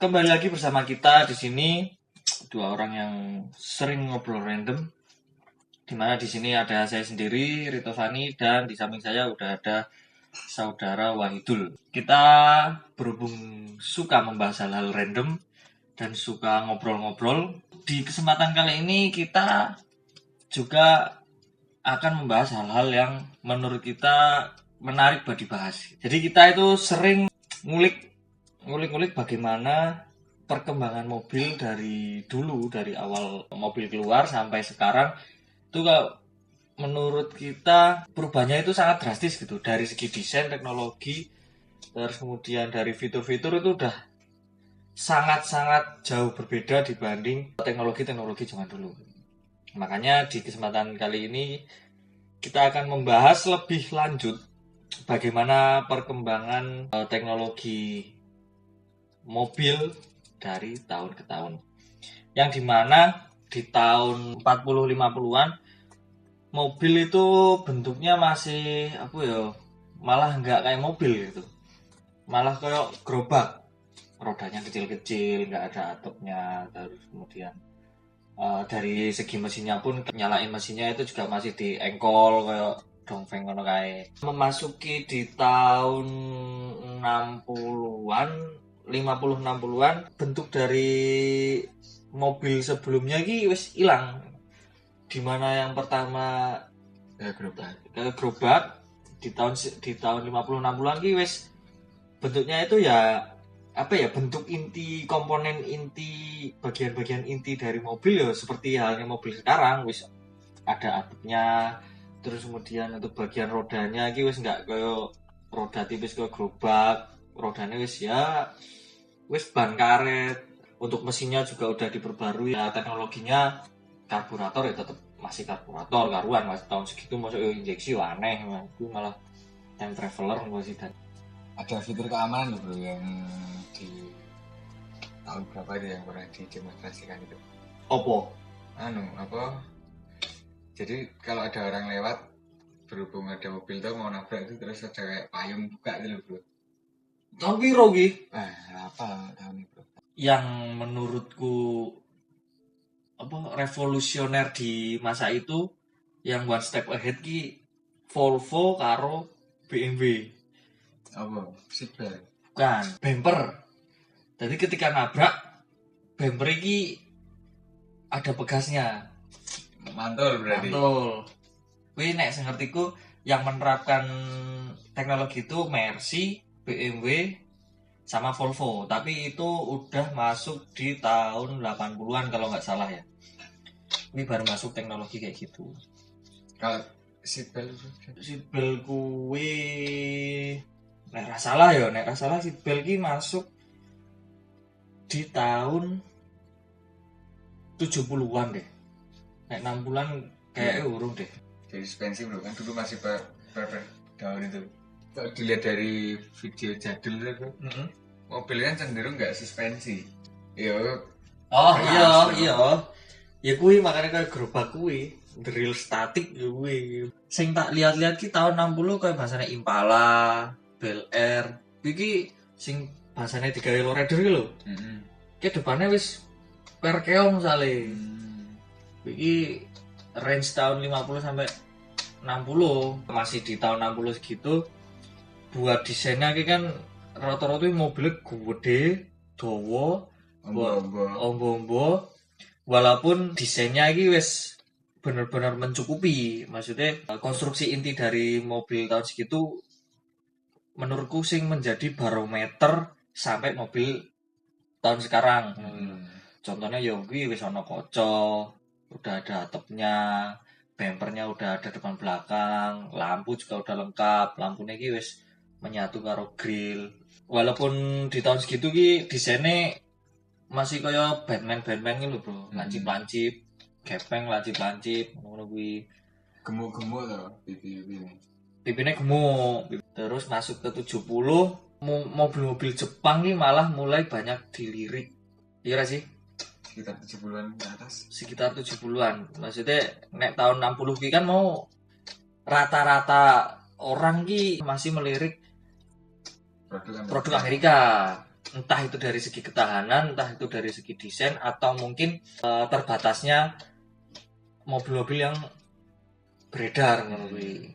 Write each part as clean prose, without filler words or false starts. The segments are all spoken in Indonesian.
Kembali lagi bersama kita di sini dua orang yang sering ngobrol random. Dimana di sini ada saya sendiri, Rito Fani, dan di samping saya udah ada saudara Wahidul. Kita berhubung suka membahas hal-hal random dan suka ngobrol-ngobrol. Di kesempatan kali ini kita juga akan membahas hal-hal yang menurut kita menarik buat dibahas. Jadi kita itu sering ngulik bagaimana perkembangan mobil dari dulu, dari awal mobil keluar sampai sekarang itu kalau menurut kita perubahannya itu sangat drastis gitu, dari segi desain, teknologi, terus kemudian dari fitur-fitur itu udah sangat-sangat jauh berbeda dibanding teknologi zaman dulu. Makanya di kesempatan kali ini kita akan membahas lebih lanjut bagaimana perkembangan teknologi mobil dari tahun ke tahun. Yang dimana di tahun 40-50an mobil itu bentuknya masih malah nggak kayak mobil gitu. Malah kayak gerobak. Rodanya kecil-kecil, nggak ada atapnya, terus kemudian dari segi mesinnya pun nyalain mesinnya itu juga masih di engkol kayak dongfeng ngono kae. Memasuki di tahun 60-an, 50-60-an bentuk dari mobil sebelumnya iki wis ilang. Dimana yang pertama gerobak di tahun 50-60-an iki wis bentuknya itu ya bentuk inti, komponen inti, bagian-bagian inti dari mobil ya seperti halnya mobil sekarang wis ada atapnya, terus kemudian untuk bagian rodanya iki wis enggak kayak roda tipis kayak gerobak, rodanya wis ban karet. Untuk mesinnya juga udah diperbarui ya, teknologinya karburator ya tetap masih karburator karuan masih tahun segitu masuk injeksi aneh itu malah time traveler masih. Dan ada fitur keamanan loh bro yang di tahun berapa itu yang pernah didemonstrasikan itu. Jadi kalau ada orang lewat berhubung ada mobil tuh mau nabrak itu terus ada kayak payung buka gitu bro. Tahun piro ki? Apa tahun itu? Yang menurutku revolusioner di masa itu yang one step ahead ki Volvo karo BMW. Seatbelt? Bukan, bumper. Jadi ketika nabrak bumper ini ada bekasnya. Mantul berarti. Mantul. Kuwi nek sing ngertiku yang menerapkan teknologi itu Mercy, BMW sama Volvo, tapi itu udah masuk di tahun 80-an kalau nggak salah ya. Ini baru masuk teknologi kayak gitu. Kalau seatbelt kuwi nek ra salah seatbelt ki masuk di tahun 70-an deh. Nek 60-an kayaknya urung deh. Jadi suspensi bro, kan dulu masih per daun itu. Kalau dilihat dari video jadul itu, mobil kan cenderung nggak suspensi. Iya. Ya kuwi makanya kayak gerobak kuwi, drill statik kuwi. Sing tak lihat-lihat ki tahun 60 kayak bahasane Impala, Bel Air. Iki sing bahasane digawe lowrider ki lho. Ki depannya wis perkeong sale. Iki range tahun 50 sampai 60, masih di tahun 60 segitu. Buat desainnya kan rata-rata mobilnya gede, dawa, ombo-ombo. Walaupun desainnya ini wis benar-benar mencukupi. Maksudnya konstruksi inti dari mobil tahun segitu menurutku sing menjadi barometer sampai mobil tahun sekarang. Contohnya kuwi wis ana kaca, udah ada atapnya, bumpernya udah ada depan belakang, lampu juga udah lengkap, lampunya iki wis menyatu karo grill. Walaupun di tahun segitu ki desainnya masih kayak Batman gitu bro, lancip-lancip, gepeng lancip-lancip, ngono kuwi. Gemuk-gemuk to pipine gemuk. Terus masuk ke 70, mobil-mobil Jepang ki malah mulai banyak dilirik. Iya ra sih? Sekitar 70-an ke atas. Sekitar 70-an. Maksudnya nek tahun 60 ki kan mau rata-rata orang ki masih melirik produk Amerika. Entah itu dari segi ketahanan, entah itu dari segi desain, atau mungkin terbatasnya mobil-mobil yang beredar ngono kuwi.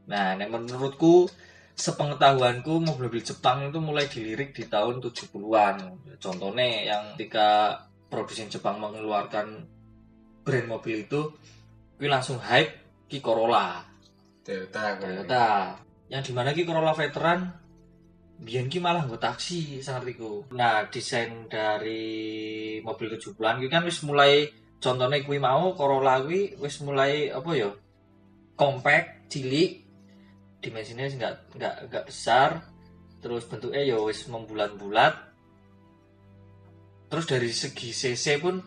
Nah, menurutku sepengetahuanku mobil-mobil Jepang itu mulai dilirik di tahun 70-an. Contohnya yang ketika produsen Jepang mengeluarkan brand mobil itu langsung hype ki Corolla. Toyota. Yang dimana ki Corolla Veteran biyen ki malah nggo taksi sangartiku. Nah, desain dari mobil 70-an ki kan wis mulai contohnya kuwi mau Corolla kuwi wis mulai apa ya? Compact, cilik, dimensinya nggak besar, terus bentuknya ya wis membulat-bulat, terus dari segi cc pun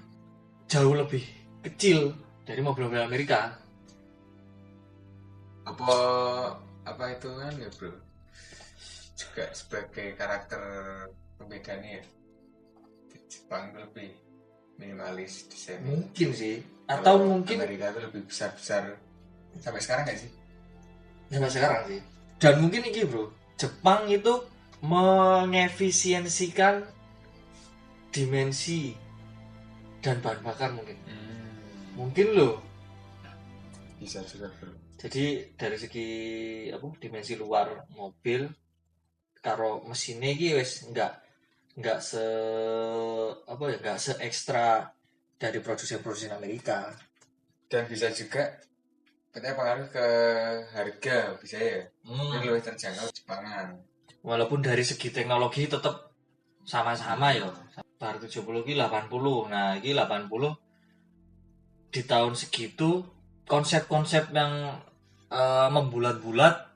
jauh lebih kecil dari mobil-mobil Amerika. Apa itu kan ya bro, juga sebagai karakter pembedanya ya, Jepang lebih minimalis desainnya mungkin sih, atau kalau mungkin Amerika itu lebih besar sampai sekarang nggak sih? sampai sekarang sih. Dan mungkin ini bro, Jepang itu mengefisiensikan dimensi dan bahan bakar mungkin loh. Bisa juga bro. Jadi dari segi dimensi luar mobil karo mesinnya iki wis nggak se ekstra dari produsen Amerika. Dan bisa juga katanya pengaruh ke harga bisa ya. Ini lebih terjangkau Jepangan. Walaupun dari segi teknologi tetap sama-sama ya. Bar 70 ki 80. Nah, iki 80 di tahun segitu konsep-konsep yang membulat-bulat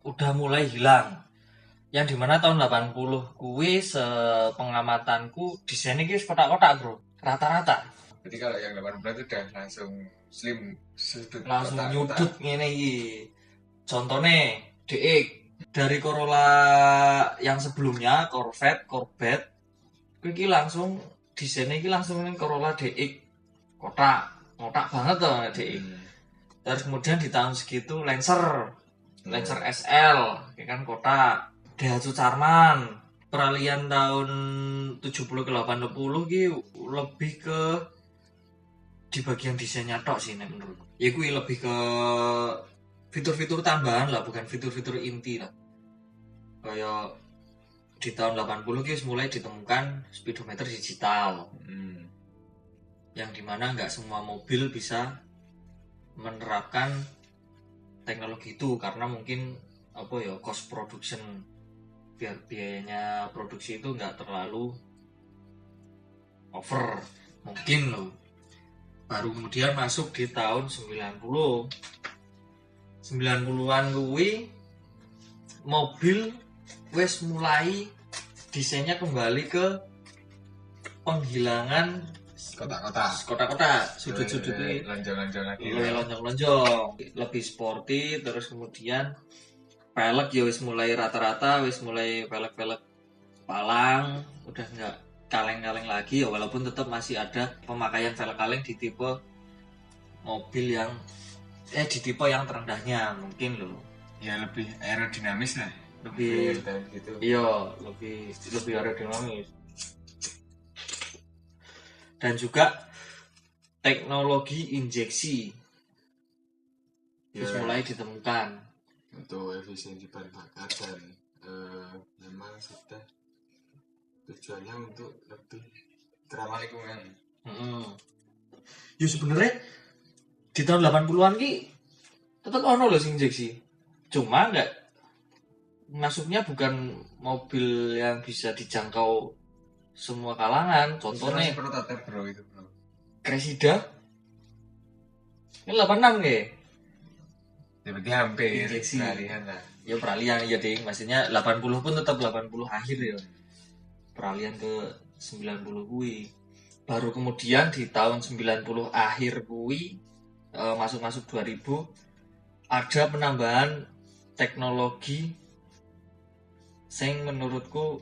udah mulai hilang. Yang dimana tahun 80 kuwi sepengamatanku desainnya ki kotak-kotak bro, rata-rata. Jadi kalau yang 80 itu udah langsung slim, langsung nyudut ngene iki. Contohnya DX dari Corolla yang sebelumnya Corvette iki langsung desainnya iki langsung ning Corolla DX kotak banget tuh DX. Terus kemudian di tahun segitu Lancer SL ya kan kotak. Daihatsu Charman peralihan tahun 70 ke 80 ki lebih ke di bagian desainnya tok sih menurutku. Ya kuwi lebih ke fitur-fitur tambahan lah, bukan fitur-fitur inti lah. Kayak di tahun 80 ki mulai ditemukan speedometer digital. Yang dimana nggak semua mobil bisa menerapkan teknologi itu karena mungkin cost production, biayanya produksi itu nggak terlalu over mungkin loh. Baru kemudian masuk di tahun 90-an kuwi mobil wes mulai desainnya kembali ke penghilangan kotak-kotak, sudut-sudut ini lonjong-lonjong, lebih sporty. Terus kemudian pelek ya wis mulai rata-rata, wis mulai pelek-pelek palang, udah nggak kaleng-kaleng lagi ya, walaupun tetap masih ada pemakaian velg kaleng di tipe mobil yang di tipe yang terendahnya mungkin loh. Ya lebih aerodinamis lah. Lebih gitu. Iya, lebih aerodinamis. Dan juga teknologi injeksi terus mulai ditemukan untuk efisiensi bahan bakar dan memang sudah tujuannya untuk lebih ramah lingkungan. Ya sebenarnya di tahun 80-an ki tetap ono loh sing injeksi. Cuma enggak masuknya bukan mobil yang bisa dijangkau semua kalangan. Contohnya prototipe bro itu bro. Cressida. Ini 86 nggih. Ya berarti hampir injeksi. Peralihan lah. Ya peralihan ya ding. Maksudnya 80 pun tetap 80 akhir ya. Peralihan ke 90 kuwi. Baru kemudian di tahun 90 akhir kuwi masuk 2000 ada penambahan teknologi sing menurutku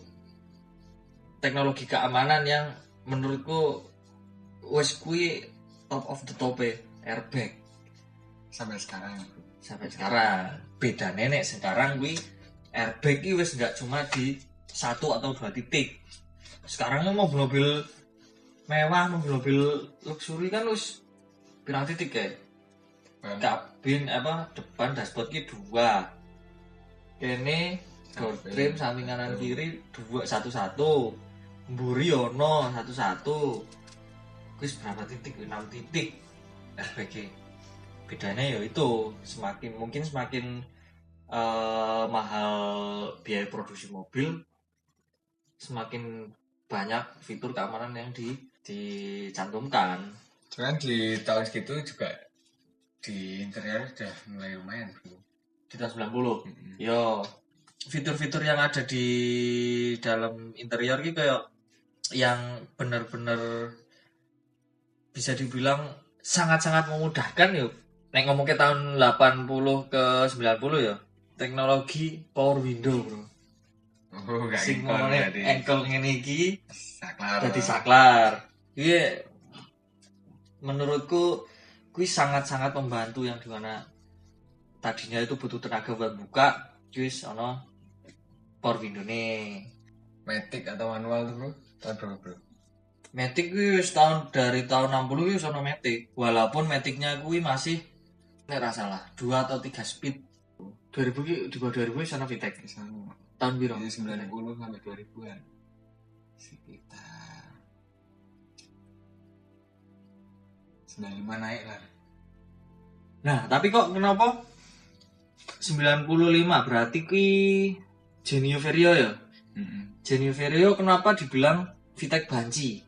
teknologi keamanan yang menurutku wes kuwi top of the top airbag sampai sekarang beda nenek sekarang kuwi airbag ki wes nggak cuma di 1 atau 2 titik. Sekarang kan mobil-mobil mewah, mobil-mobil luxury kan wis pirang titik ya. Kabin depan dashboard ki 2. Kene door trim samping kanan kiri 2 1 1. Mburi ono 1 1. Wis berapa titik? 6 titik. SPG. Bedanya ya itu semakin mahal biaya produksi mobil, semakin banyak fitur keamanan yang dicantumkan. Cuman di tahun segitu juga di interior udah mulai lumayan bro. Di tahun 90. Yo, fitur-fitur yang ada di dalam interior gitu kayak yang benar-benar bisa dibilang sangat-sangat memudahkan yuk. Nek ngomong ke tahun 80 ke 90 ya, teknologi power window bro. Oh, gak sing ngomongnya engkel ngene iki saklar. Dadi saklar. Iya, menurutku kuwi sangat-sangat membantu yang dimana tadinya itu butuh tenaga buat buka, wis ono power window nih. Matic atau manual tuh bro? Tahun berapa bro? Matic kuwi wis dari tahun 60 wis ono Matic. Walaupun Maticnya kuwi masih nek ra salah 2 atau 3 speed. 2000 ki di bawah 2000 wis ono Vitek. Tahun piro? 90 sampai 2000-an. Sekitar 95 naik lah. Nah, tapi kok kenapa 95 berarti ki Genio Vario ya? Genio Vario kenapa dibilang Vitek banci?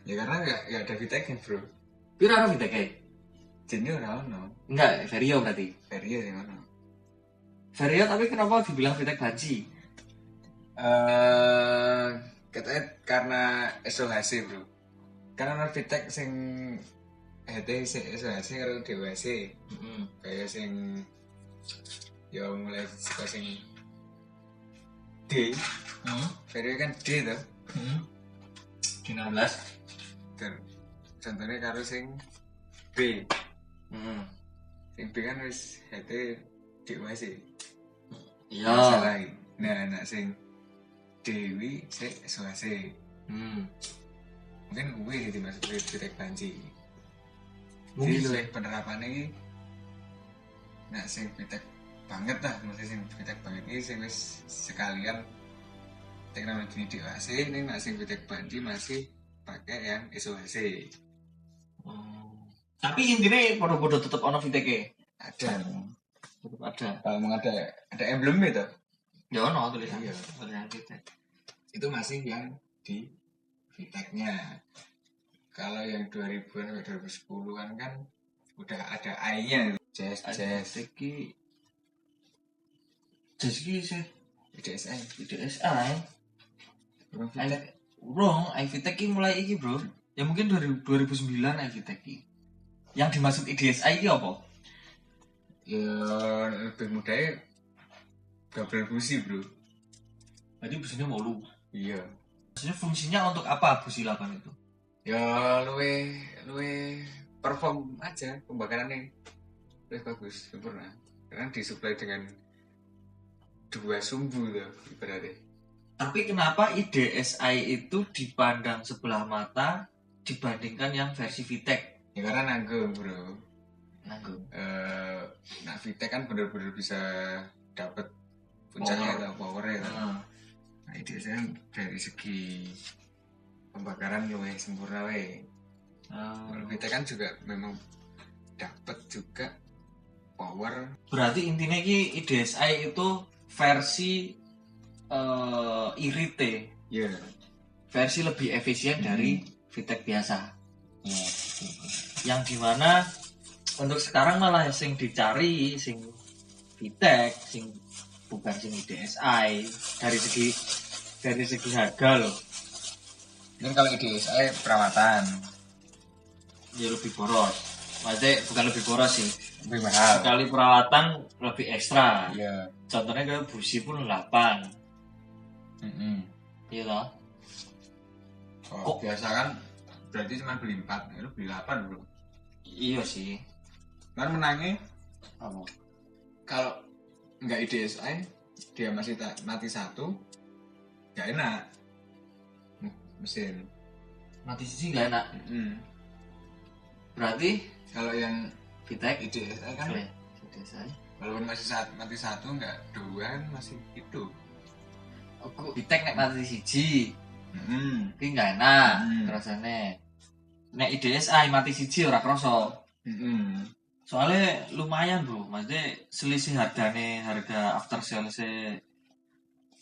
Ya karena enggak ada Viteknya bro. Pira ono Viteknya? Genio ora ono. Enggak, Vario berarti. Vario yang ono. Vario tapi kenapa dibilang Vitek banci? Katanya karena SOHC bro. Karena Vitek sing SOHC karo DWC. Kayak sing ya mulai suka sing D. Vario kan D tuh. D16. Contohnya karo sing B. Sing B kan wis HT DWC. Iya. Nah, sing Dewi sik SOHC. Mungkin gue jadi masuk Vitek banci. Jadi lu penerapannya ini nah sing Vitek banget lah, maksudnya sing Vitek banget ini sing wis sekalian teknologi ini DWC, ini nak sing Vitek banci masih pakai yang SOHC. Tapi intinya podo-podo tetap ono Vitek ada. Tetap ada. Kalau memang ada emblem itu. Ya ono tulisannya. Tulisan Vitek. Itu masih yang di Viteknya. Kalau yang 2000-an sampai 2010-an kan udah ada I-nya. Jazz iki sih IDSI. Bro, iVitek ki mulai iki, Bro. Ya mungkin 2009 iVitek ki. Yang dimaksud IDSI ki apa? Ya lebih mudahnya double busi, Bro. Berarti businya mau lu. Iya. Maksudnya fungsinya untuk apa busi 8 itu? Ya luwe perform aja pembakarannya. Lebih bagus, sempurna. Karena disuplai dengan 2 sumbu tuh ibaratnya. Tapi kenapa IDSI itu dipandang sebelah mata dibandingkan yang versi Vitek? Ya karena nanggung bro. Nanggung. Nah Vitek kan bener-bener bisa dapat puncaknya atau powernya kan. Nah IDSI kan dari segi pembakaran lebih sempurna we. Kalau Vitek kan juga memang dapat juga power. Berarti intinya ki IDSI itu versi irite. Iya. Yeah. Versi lebih efisien dari Vitek biasa. Yang dimana untuk sekarang malah sing dicari sing Vitek, sing bukan sing IDSI dari segi harga loh. Ini kalau IDSI perawatan ya lebih boros. Maksudnya bukan lebih boros sih. Lebih mahal. Sekali perawatan lebih ekstra. Iya. Contohnya kayak busi pun 8. Iya toh. Kok biasa kan berarti cuma beli 4, lu beli 8 bro. Iya sih. Kan menangnya apa? Kalau nggak IDSI dia masih mati satu, nggak enak mesin. Mati siji nggak enak. Berarti kalau yang VTEC IDSI kan IDSI walaupun masih mati satu nggak dua kan masih hidup. VTEC nek mati siji iki nggak enak rasane. Nek IDSI mati siji ora krasa. Soalnya lumayan bro, maksudnya selisih harga after sales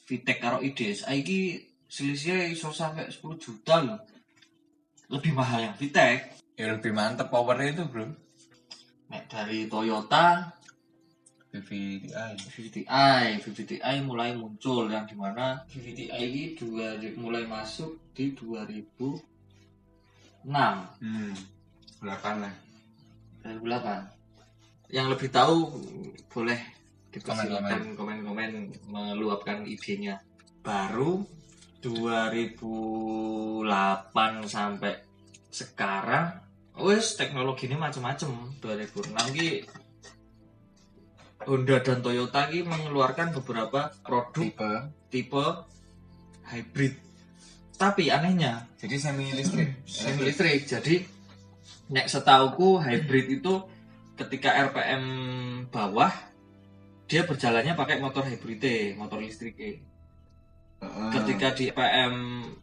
VTEC karo IDSI iki selisihnya iso sampai 10 juta loh. Lebih mahal yang VTEC. Ya lebih mantep powernya itu bro. Nek dari Toyota VVTi mulai muncul, yang dimana VVTi ini mulai masuk di 2006. 8 lah. 2008. Yang lebih tahu boleh Komen-komen. komen-komen meluapkan idenya. Baru 2008 sampai sekarang wes teknologi ini macam-macam. 2006 ki Honda dan Toyota ki mengeluarkan beberapa produk tipe hybrid. Tapi anehnya Jadi semi listrik. Jadi nek setauku hybrid itu ketika RPM bawah dia berjalannya pakai motor hybrid, motor listrik. Ketika di RPM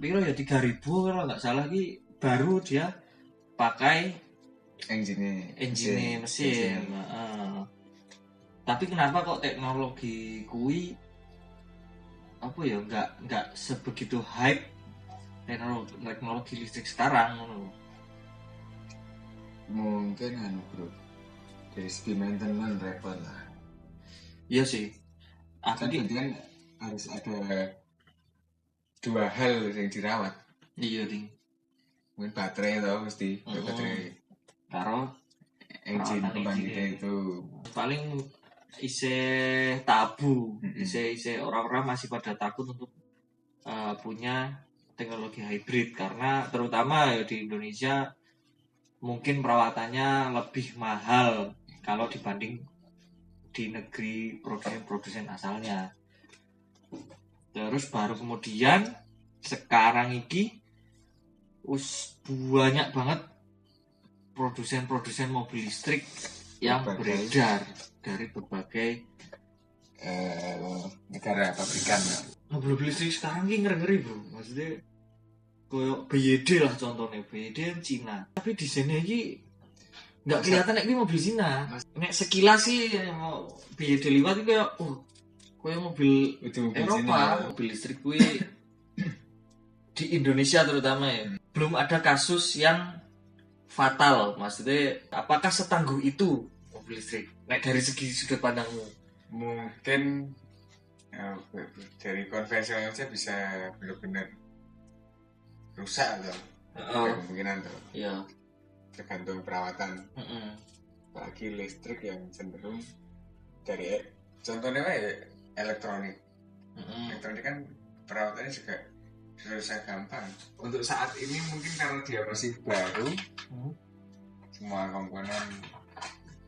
piro ya 3000 kalau nggak salah ki baru dia pakai engine mesin. Tapi kenapa kok teknologi kui apa ya nggak sebegitu hype teknologi listrik sekarang? Mungkin bro, dari segi maintenance repot lah. Iya sih. Kan harus ada dua hal yang dirawat. Iya ding. Mungkin baterai tau mesti baterai. Karo engine pembangkitnya itu. Paling isih tabu, isih orang-orang masih pada takut untuk punya teknologi hybrid karena terutama ya di Indonesia mungkin perawatannya lebih mahal kalau dibanding di negeri produsen asalnya. Terus baru kemudian sekarang ini banyak banget produsen mobil listrik yang beredar dari berbagai negara pabrikan. Mobil listrik sekarang ini ngeri-ngeri bro, maksudnya kayak BYD lah contohnya, BYD yang Cina. Tapi di sini ini nggak kelihatan ini mobil Cina. Nek sekilas sih BYD liwat itu kayak mobil Eropa, mobil listrik gue di Indonesia terutama ya. Belum ada kasus yang fatal, maksudnya apakah setangguh itu mobil listrik? Nek dari segi sudut pandangmu? Mungkin dari konvensional aja bisa benar-benar rusak atau kemungkinan tuh. Iya. Tergantung perawatan. Apalagi listrik yang cenderung dari contohnya elektronik. Elektronik kan perawatannya juga susah gampang. Untuk saat ini mungkin karena dia masih baru, semua komponen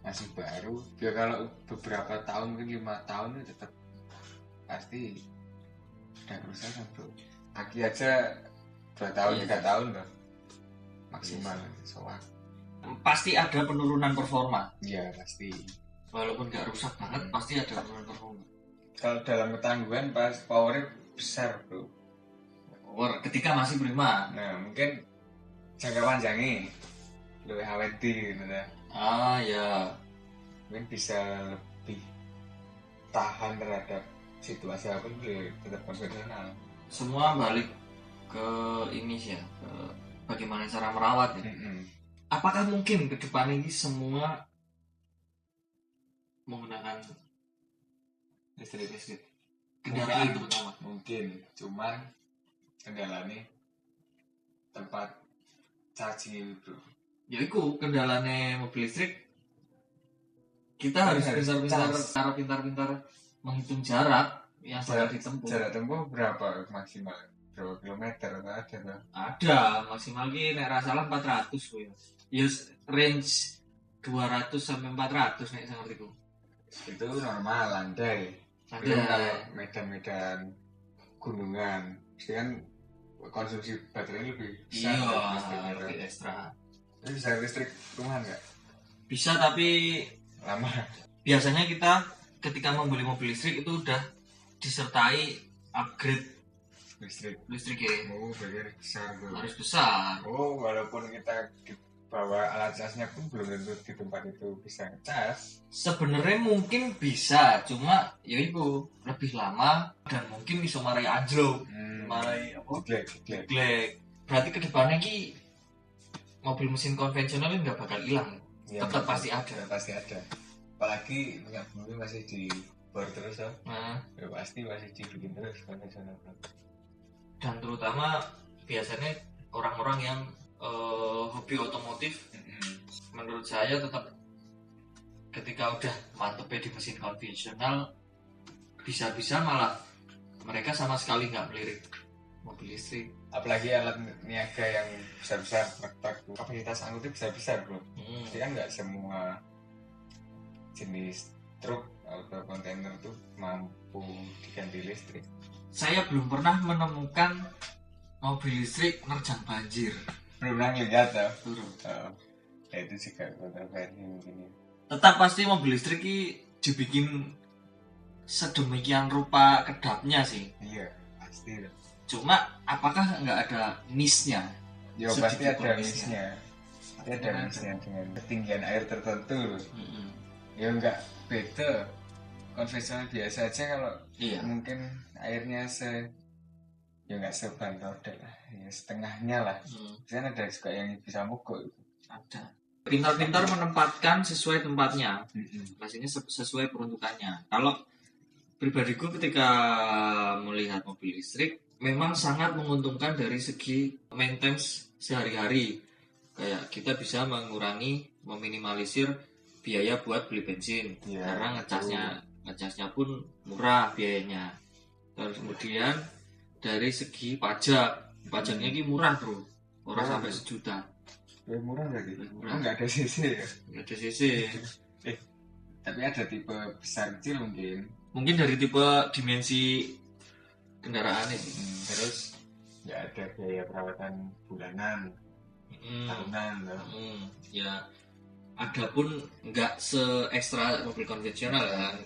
masih baru. Ya kalau beberapa tahun mungkin 5 tahun itu tetap pasti udah kerusakan bro. Aki aja 2 tahun 3 tahun loh maksimal soal. Pasti ada penurunan performa. Iya pasti. Walaupun nggak rusak banget pasti ada penurunan performa. Kalau dalam ketangguhan pas powernya besar bro. Power ketika masih prima. Nah mungkin jangka panjangnya lebih awet gitu ya. Ya. Mungkin bisa lebih tahan terhadap situasi apapun tetap konvensional. Semua balik ke ini sih ya, ke bagaimana cara merawat ya. Apakah mungkin ke depan ini semua menggunakan listrik kendaraan terutama? Mungkin, cuman kendalanya tempat charging bro. Ya itu kendalanya mobil listrik. Kita harus pintar-pintar menghitung jarak yang sangat ditempuh. Jarak tempuh berapa maksimal? Berapa kilometer ada bang? Ada maksimal ki nek ra salah 400 kowe. Ya range 200 sampai 400 nek sangertiku. Itu normal landai. Belum kalau medan-medan gunungan, pasti kan konsumsi baterai lebih besar. Iya, lebih ekstra. Ini bisa listrik rumahan nggak? Bisa, tapi Lama. biasanya kita ketika membeli mobil listrik itu udah disertai upgrade listrik ya. Oh, berarti besar bro. Harus besar. Oh, walaupun kita bawa alat casnya pun belum tentu di tempat itu bisa ngecas. Sebenarnya mungkin bisa, cuma ya itu lebih lama dan mungkin bisa marai anjlok, marai apa? Geglek. Berarti kedepannya ki mobil mesin konvensional ini nggak bakal hilang, ya, tetap pasti ada. Pasti ada. Apalagi minyak bumi masih dibor terus ya. Ya pasti masih dibikin terus konvensional. Dan terutama biasanya orang-orang yang hobi otomotif, menurut saya tetap ketika udah mantepnya di mesin konvensional, bisa-bisa malah mereka sama sekali nggak melirik mobil listrik. Apalagi alat niaga yang besar-besar, truk, kapasitas angkutnya besar-besar bro. Jadi kan nggak semua jenis truk atau kontainer tuh mampu diganti listrik. Saya belum pernah menemukan mobil listrik nerjang banjir. Belum pernah lihat ya? Belum. Ya itu juga kontroversi mungkin. Tetap pasti mobil listrik ini dibikin sedemikian rupa kedapnya sih. Iya, pasti. Cuma apakah nggak ada niche-nya? Ya pasti ada niche-nya. Ada niche-nya dengan ketinggian air tertentu. Ya nggak beda. Konvensional biasa aja kalau mungkin airnya ya nggak seban roda lah, ya setengahnya lah. Kan ada juga yang bisa mogok itu. Ada. Pintar-pintar menempatkan sesuai tempatnya, pastinya sesuai peruntukannya. Kalau pribadiku ketika melihat mobil listrik, memang sangat menguntungkan dari segi maintenance sehari-hari. Kayak kita bisa mengurangi, meminimalisir biaya buat beli bensin, karena ngecasnya pun murah biayanya. Terus kemudian dari segi pajaknya ini murah bro, orang sampai 1 juta. Murah lagi. Nggak ada CC ya? Nggak ada CC. Tapi ada tipe besar kecil mungkin. Mungkin dari tipe dimensi kendaraannya. Terus ya ada biaya perawatan bulanan, tahunan. Ya. Adapun nggak se-ekstra mobil konvensional kan,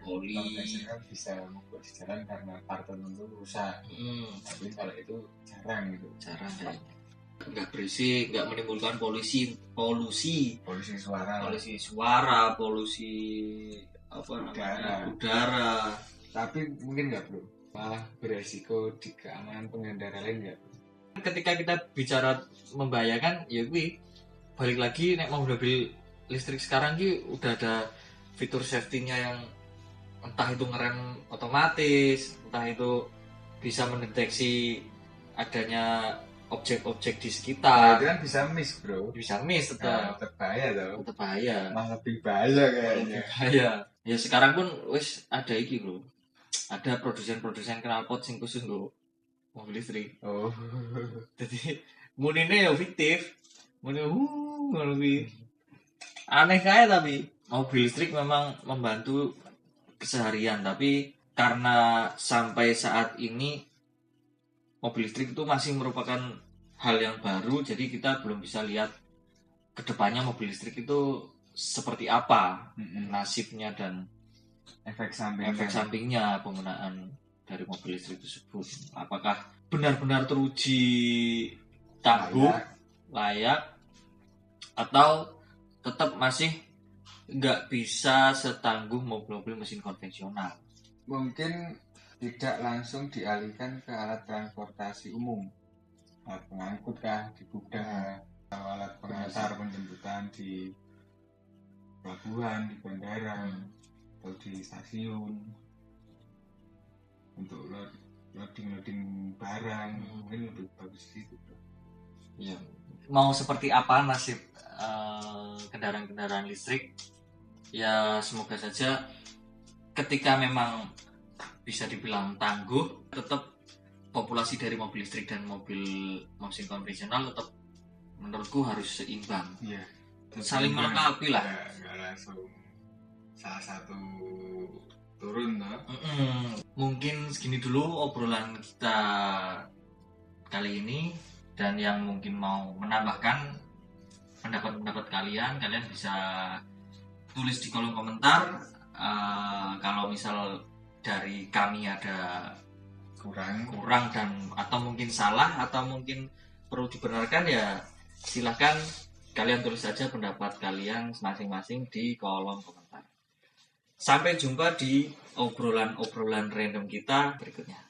oli konvensional bisa membuat di jalan karena part tertentu rusak. Tapi kalau itu jarang kayaknya. Nggak berisik, nggak menimbulkan polusi suara, polusi udara. Tapi mungkin nggak bro, malah beresiko di keamanan pengendara lain nggak bro? Ketika kita bicara membahayakan, ya gue balik lagi nek mobil listrik sekarang ki udah ada fitur safety-nya yang entah itu ngerem otomatis, entah itu bisa mendeteksi adanya objek-objek di sekitar. Itu kan bisa miss bro. Bisa miss tetap. Tetap bahaya tau. Tetap bahaya. Malah lebih bahaya kayaknya. Bahaya. Ya sekarang pun wis ada iki bro. Ada produsen knalpot sing khusus nggo mobil listrik. Oh. Jadi munine ya fiktif. Muni ngono kuwi. Aneh kae tapi mobil listrik memang membantu keseharian, tapi karena sampai saat ini mobil listrik itu masih merupakan hal yang baru, jadi kita belum bisa lihat kedepannya mobil listrik itu seperti apa nasibnya dan efek sampingnya penggunaan dari mobil listrik tersebut. Apakah benar-benar teruji tangguh, layak, atau tetap masih nggak bisa setangguh mobil-mobil mesin konvensional? Mungkin tidak langsung dialihkan ke alat transportasi umum, alat pengangkut kah di gudang, atau alat pengantar penjemputan di pelabuhan, di bandara, atau di stasiun untuk loading barang. Mungkin lebih bagus gitu. Ya, mau seperti apa nasib kendaraan-kendaraan listrik? Ya semoga saja ketika memang bisa dibilang tangguh, tetap populasi dari mobil listrik dan mobil mesin konvensional tetap menurutku harus seimbang. Iya. Saling melengkapi lah. Nggak langsung salah satu turun toh. Mungkin segini dulu obrolan kita kali ini, dan yang mungkin mau menambahkan pendapat-pendapat kalian bisa tulis di kolom komentar. Kalau misal dari kami ada kurang dan atau mungkin salah atau mungkin perlu dibenarkan, ya silahkan kalian tulis saja pendapat kalian masing-masing di kolom komentar. Sampai jumpa di obrolan-obrolan random kita berikutnya.